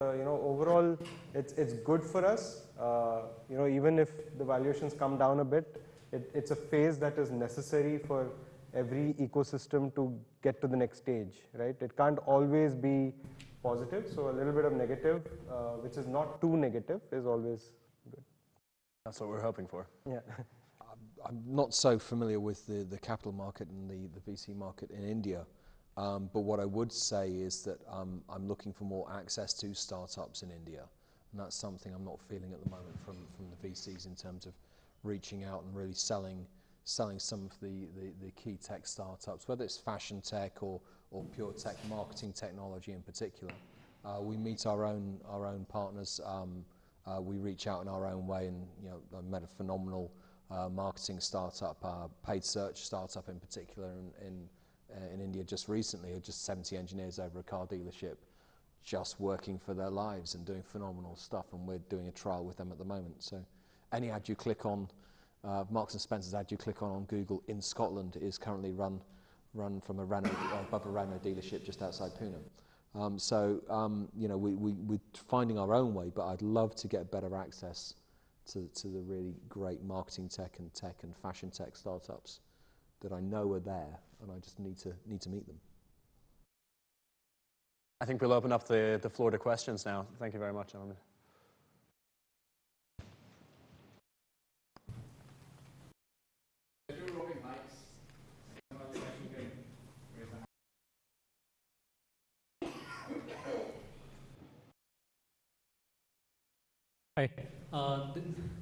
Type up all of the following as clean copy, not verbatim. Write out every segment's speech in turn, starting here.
overall, it's good for us. Even if the valuations come down a bit, it's a phase that is necessary for every ecosystem to get to the next stage, right? It can't always be positive, so a little bit of negative, which is not too negative, is always good. That's what we're hoping for. Yeah. I'm not so familiar with the capital market and the VC market in India, but what I would say is that I'm looking for more access to startups in India, and that's something I'm not feeling at the moment from the VCs in terms of reaching out and really selling some of the key tech startups, whether it's fashion tech or pure tech, marketing technology in particular. We meet our own partners. We reach out in our own way, and I met a phenomenal marketing startup, paid search startup in particular in India just recently, just 70 engineers over a car dealership, just working for their lives and doing phenomenal stuff, and we're doing a trial with them at the moment. So any ad you click on, Marks and Spencer's ad you click on Google in Scotland is currently run from a Bubba Renault dealership just outside Pune. We're finding our own way, but I'd love to get better access to the really great marketing tech and fashion tech startups that I know are there, and I just need to meet them. I think we'll open up the floor to questions now. Thank you very much, gentlemen. Hi,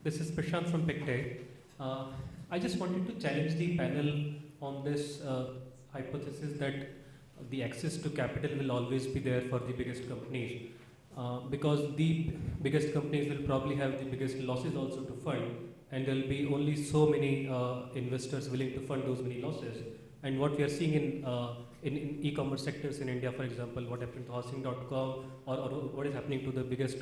this is Prashant from Pictet. I just wanted to challenge the panel on this hypothesis that the access to capital will always be there for the biggest companies, because the biggest companies will probably have the biggest losses also to fund, and there will be only so many investors willing to fund those many losses. And what we are seeing in e-commerce sectors in India, for example, what happened to Housing.com, or what is happening to the biggest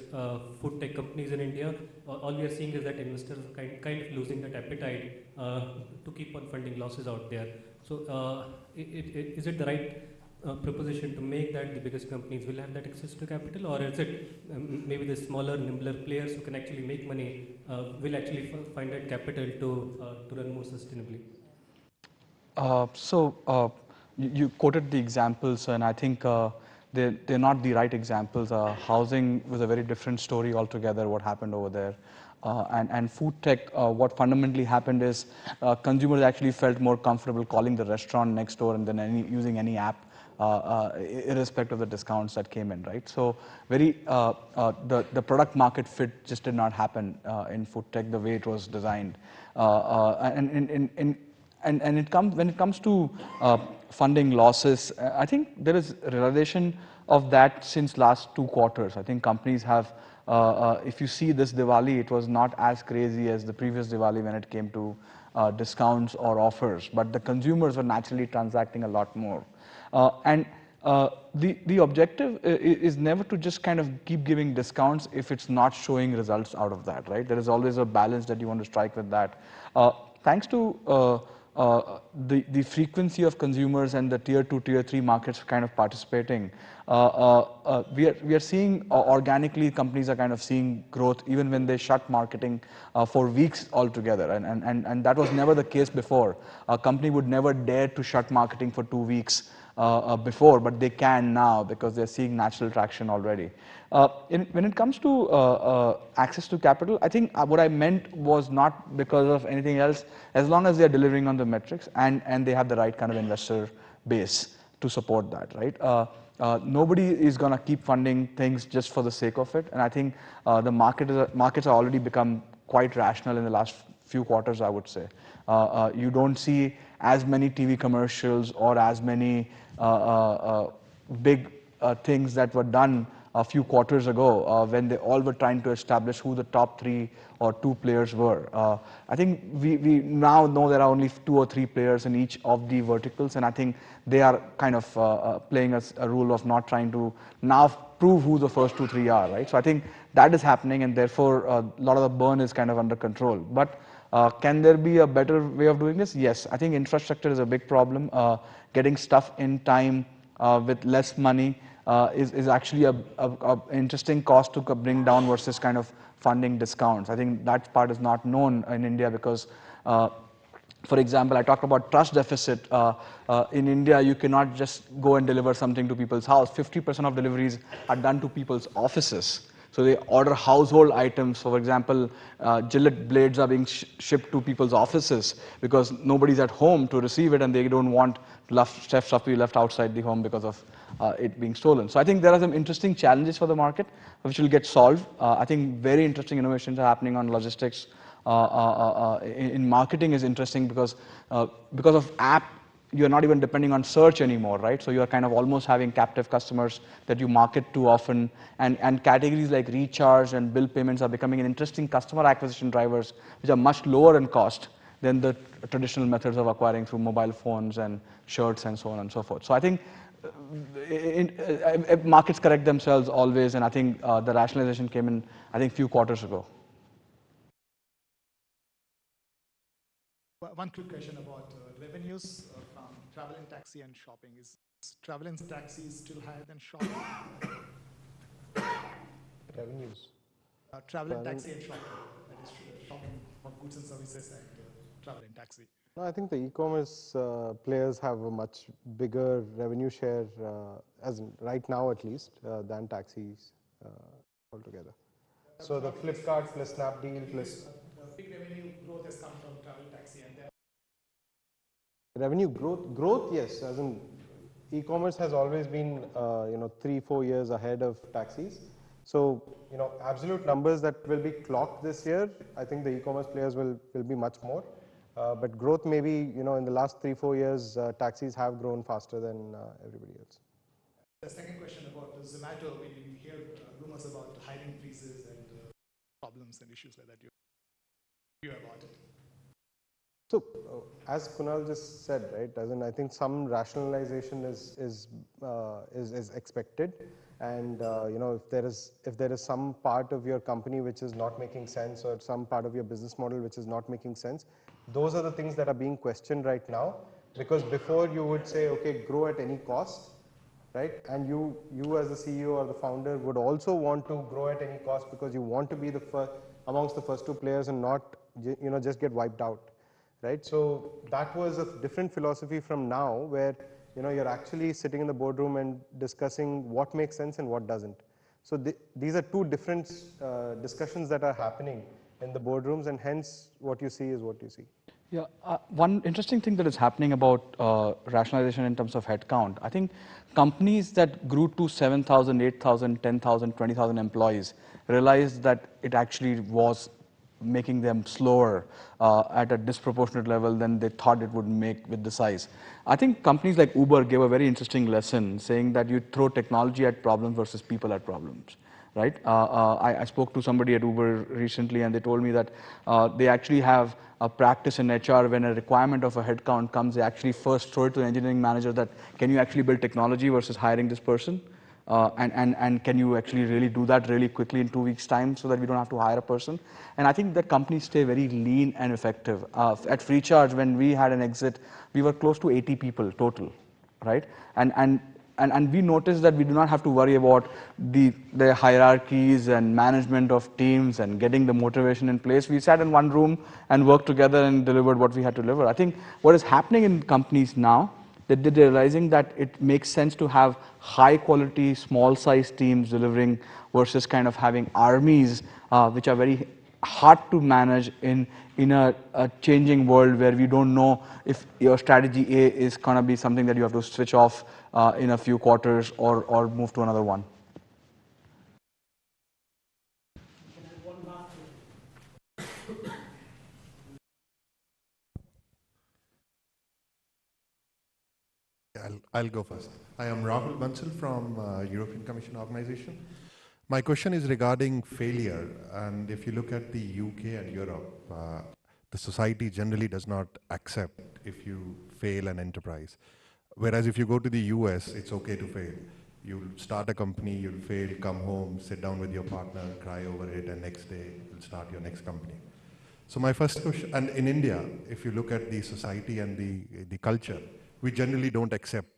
food tech companies in India, all we are seeing is that investors are kind of losing that appetite to keep on funding losses out there. So is it the right proposition to make that the biggest companies will have that access to capital, or is it maybe the smaller, nimbler players who can actually make money will actually find that capital to run more sustainably? You quoted the examples, and I think they're not the right examples. Housing was a very different story altogether, what happened over there. And food tech, what fundamentally happened is consumers actually felt more comfortable calling the restaurant next door and then using any app, irrespective of the discounts that came in, right? So the product market fit just did not happen in food tech the way it was designed. When it comes to funding losses, I think there is a realization of that since last 2 quarters. I think companies have, if you see this Diwali, it was not as crazy as the previous Diwali when it came to discounts or offers, but the consumers were naturally transacting a lot more. The objective is never to just kind of keep giving discounts if it's not showing results out of that, right? There is always a balance that you want to strike with that. Thanks to the frequency of consumers and the tier 2, tier 3 markets kind of participating, we are seeing organically companies are kind of seeing growth even when they shut marketing for weeks altogether, and that was never the case before. A company would never dare to shut marketing for 2 weeks before, but they can now because they're seeing natural traction already. When it comes to access to capital, I think what I meant was not because of anything else, as long as they're delivering on the metrics and they have the right kind of investor base to support that, right? Nobody is going to keep funding things just for the sake of it, and I think the markets have already become quite rational in the last few quarters, I would say. You don't see as many TV commercials or as many big things that were done a few quarters ago when they all were trying to establish who the top 3 or 2 players were. I think we now know there are only 2 or 3 players in each of the verticals, and I think they are kind of playing a role of not trying to now prove who the first 2, 3 are, right? So I think that is happening, and therefore a lot of the burn is kind of under control. But can there be a better way of doing this? Yes, I think infrastructure is a big problem. Getting stuff in time with less money is actually a interesting cost to bring down versus kind of funding discounts. I think that part is not known in India because for example, I talked about trust deficit. In India, you cannot just go and deliver something to people's house. 50% of deliveries are done to people's offices. So they order household items. So for example, Gillette blades are being shipped to people's offices because nobody's at home to receive it and they don't want stuff to be left outside the home because of it being stolen. So I think there are some interesting challenges for the market which will get solved. I think very interesting innovations are happening on logistics. In marketing is interesting because of app, you're not even depending on search anymore, right? So you're kind of almost having captive customers that you market to often, and categories like recharge and bill payments are becoming an interesting customer acquisition drivers, which are much lower in cost than the traditional methods of acquiring through mobile phones and shirts and so on and so forth. So I think markets correct themselves always, and I think the rationalization came in, I think, few quarters ago. One quick question about revenues from travel and taxi and shopping. Is travel and taxi still higher than shopping? Revenues. Travel and taxi and shopping. That is shopping for goods and services and travel and taxi. No, I think the e-commerce players have a much bigger revenue share, as in right now at least, than taxis altogether. So the Flipkart plus Snapdeal plus Big revenue growth has come from travel, taxi, and then revenue growth, yes, as in e-commerce has always been 3-4 years ahead of taxis. So absolute numbers that will be clocked this year, I think the e-commerce players will be much more. But growth maybe in the last 3-4 years, taxis have grown faster than everybody else. the second question about Zomato, when you hear rumors about hiring freezes and problems and issues like that, you hear about it. So, as Kunal just said, right? As in, I think some rationalization is expected, and if there is some part of your company which is not making sense, or some part of your business model which is not making sense, those are the things that are being questioned right now. Because before you would say, okay, grow at any cost, right? And you as the CEO or the founder would also want to grow at any cost because you want to be the first amongst the first two players and not just get wiped out. Right, so that was a different philosophy from now, where you're actually sitting in the boardroom and discussing what makes sense and what doesn't. So these are two different discussions that are happening in the boardrooms, and hence what you see is what you see. Yeah, one interesting thing that is happening about rationalization in terms of headcount, I think companies that grew to 7,000, 8,000, 10,000, 20,000 employees realized that it actually was making them slower at a disproportionate level than they thought it would make with the size. I think companies like Uber gave a very interesting lesson, saying that you throw technology at problems versus people at problems. Right? I spoke to somebody at Uber recently, and they told me that they actually have a practice in HR when a requirement of a headcount comes, they actually first throw it to the engineering manager that, can you actually build technology versus hiring this person? And can you actually really do that really quickly in 2 weeks' time so that we don't have to hire a person? And I think that companies stay very lean and effective. At FreeCharge, when we had an exit, we were close to 80 people total, right? And we noticed that we do not have to worry about the hierarchies and management of teams and getting the motivation in place. We sat in one room and worked together and delivered what we had to deliver. I think what is happening in companies now, that they're realizing that it makes sense to have high quality, small size teams delivering versus kind of having armies which are very hard to manage in a changing world where we don't know if your strategy A is going to be something that you have to switch off in a few quarters or move to another one. I'll go first. I am Rahul Bansal from European Commission Organization. My question is regarding failure, and if you look at the UK and Europe, the society generally does not accept if you fail an enterprise. Whereas if you go to the US, it's okay to fail. You'll start a company, you'll fail, come home, sit down with your partner, cry over it, and next day you'll start your next company. So my first question, and in India, if you look at the society and the culture, we generally don't accept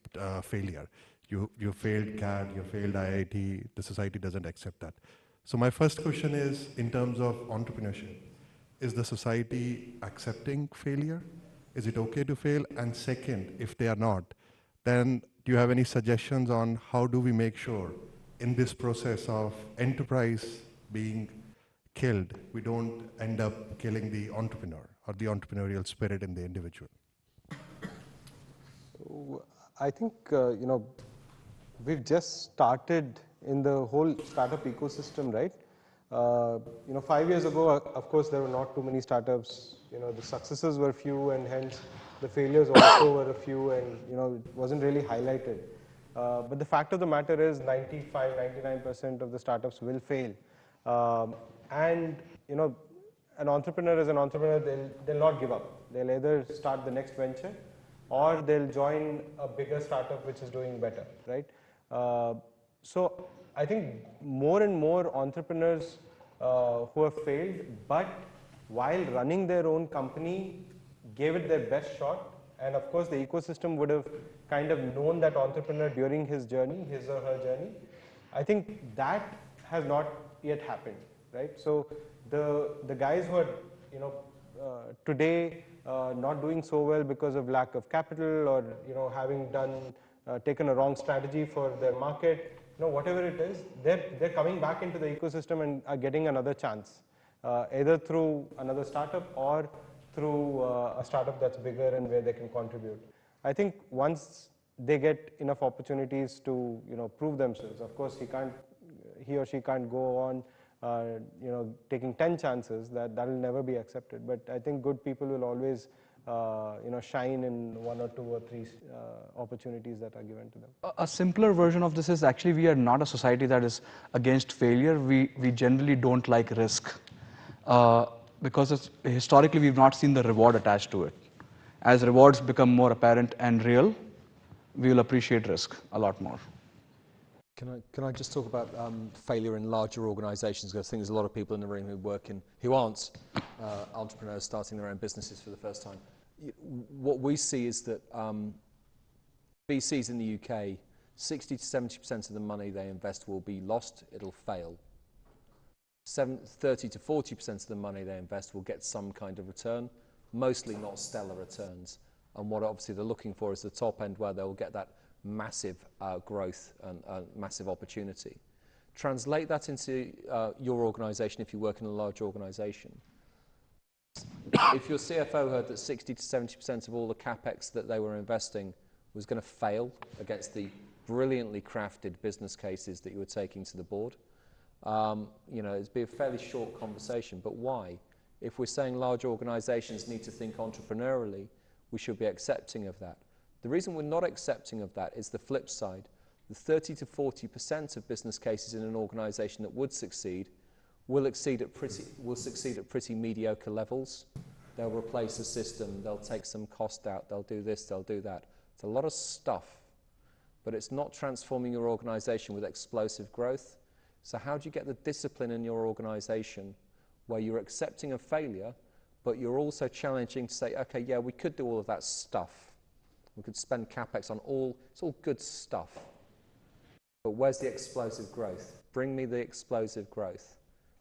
failure. you failed CAD, you failed IIT, the society doesn't accept that. So my first question is, in terms of entrepreneurship, is the society accepting failure? Is it okay to fail? And second, if they are not, then do you have any suggestions on how do we make sure in this process of enterprise being killed, we don't end up killing the entrepreneur or the entrepreneurial spirit in the individual? I think, we've just started in the whole startup ecosystem, right? 5 years ago, of course, there were not too many startups. The successes were few, and hence the failures also were a few, and it wasn't really highlighted. But the fact of the matter is, 95, 99% of the startups will fail. And an entrepreneur is an entrepreneur. They'll not give up. They'll either start the next venture, or they'll join a bigger startup which is doing better, right? So I think more and more entrepreneurs who have failed, but while running their own company, gave it their best shot. And of course, the ecosystem would have kind of known that entrepreneur during his journey, his or her journey. I think that has not yet happened, right? So the guys who are, today not doing so well because of lack of capital, or having taken a wrong strategy for their market, whatever it is, they're coming back into the ecosystem and are getting another chance, either through another startup or through a startup that's bigger and where they can contribute. I think once they get enough opportunities to prove themselves, of course he or she can't go on taking 10 chances. That will never be accepted. But I think good people will always shine in 1 or 2 or 3 opportunities that are given to them. A simpler version of this is, actually, we are not a society that is against failure. We generally don't like risk, because historically we've not seen the reward attached to it. As rewards become more apparent and real, we will appreciate risk a lot more. Can I just talk about failure in larger organizations? Because I think there's a lot of people in the room who aren't entrepreneurs starting their own businesses for the first time. What we see is that VCs in the UK, 60 to 70% of the money they invest will be lost, it'll fail. 30 to 40% of the money they invest will get some kind of return, mostly not stellar returns. And what obviously they're looking for is the top end, where they'll get that massive growth and massive opportunity. Translate that into your organization if you work in a large organization. If your CFO heard that 60 to 70% of all the capex that they were investing was going to fail against the brilliantly crafted business cases that you were taking to the board, it'd be a fairly short conversation. But why? If we're saying large organizations need to think entrepreneurially, we should be accepting of that. The reason we're not accepting of that is the flip side. The 30 to 40% of business cases in an organization that would succeed will succeed at pretty mediocre levels. They'll replace a system, they'll take some cost out, they'll do this, they'll do that. It's a lot of stuff, but it's not transforming your organization with explosive growth. So how do you get the discipline in your organization where you're accepting of failure, but you're also challenging to say, okay, yeah, we could do all of that stuff. We could spend capex on it's all good stuff. But where's the explosive growth? Bring me the explosive growth.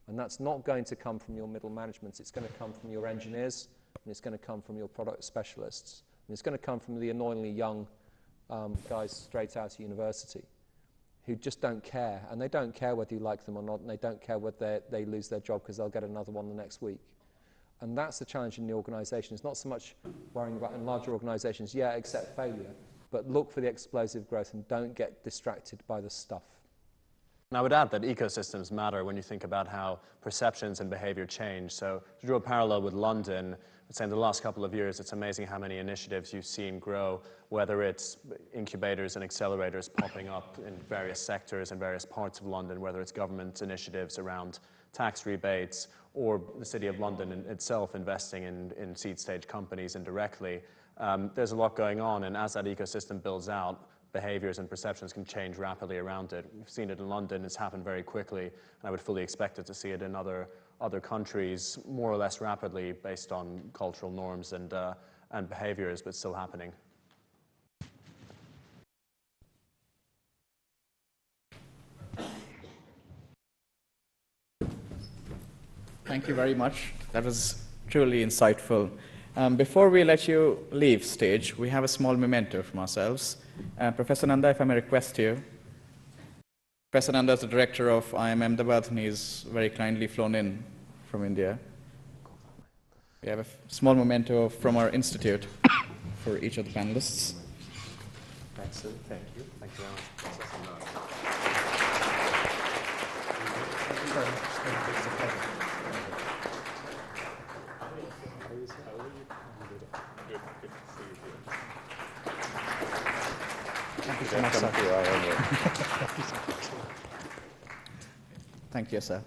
And that's not going to come from your middle management. It's going to come from your engineers, and it's going to come from your product specialists. And it's going to come from the annoyingly young guys straight out of university who just don't care. And they don't care whether you like them or not, and they don't care whether they lose their job because they'll get another one the next week. And that's the challenge in the organization. It's not so much worrying about in larger organizations, yeah, accept failure, but look for the explosive growth and don't get distracted by the stuff. And I would add that ecosystems matter when you think about how perceptions and behavior change. So to draw a parallel with London, I'd say in the last couple of years, it's amazing how many initiatives you've seen grow, whether it's incubators and accelerators popping up in various sectors and various parts of London, whether it's government initiatives around tax rebates, or the City of London itself investing in seed stage companies indirectly. There's a lot going on, and as that ecosystem builds out, behaviors and perceptions can change rapidly around it. We've seen it in London, it's happened very quickly, and I would fully expect it to see it in other countries more or less rapidly based on cultural norms and behaviors, but still happening. Thank you very much. That was truly insightful. Before we let you leave stage, we have a small memento from ourselves. Professor Nanda, if I may request you. Professor Nanda is the director of IIM Ahmedabad, and he's very kindly flown in from India. We have a small memento from our institute for each of the panelists. Excellent, thank you. Thank you very much. Thank you so much, sir. Thank you, sir.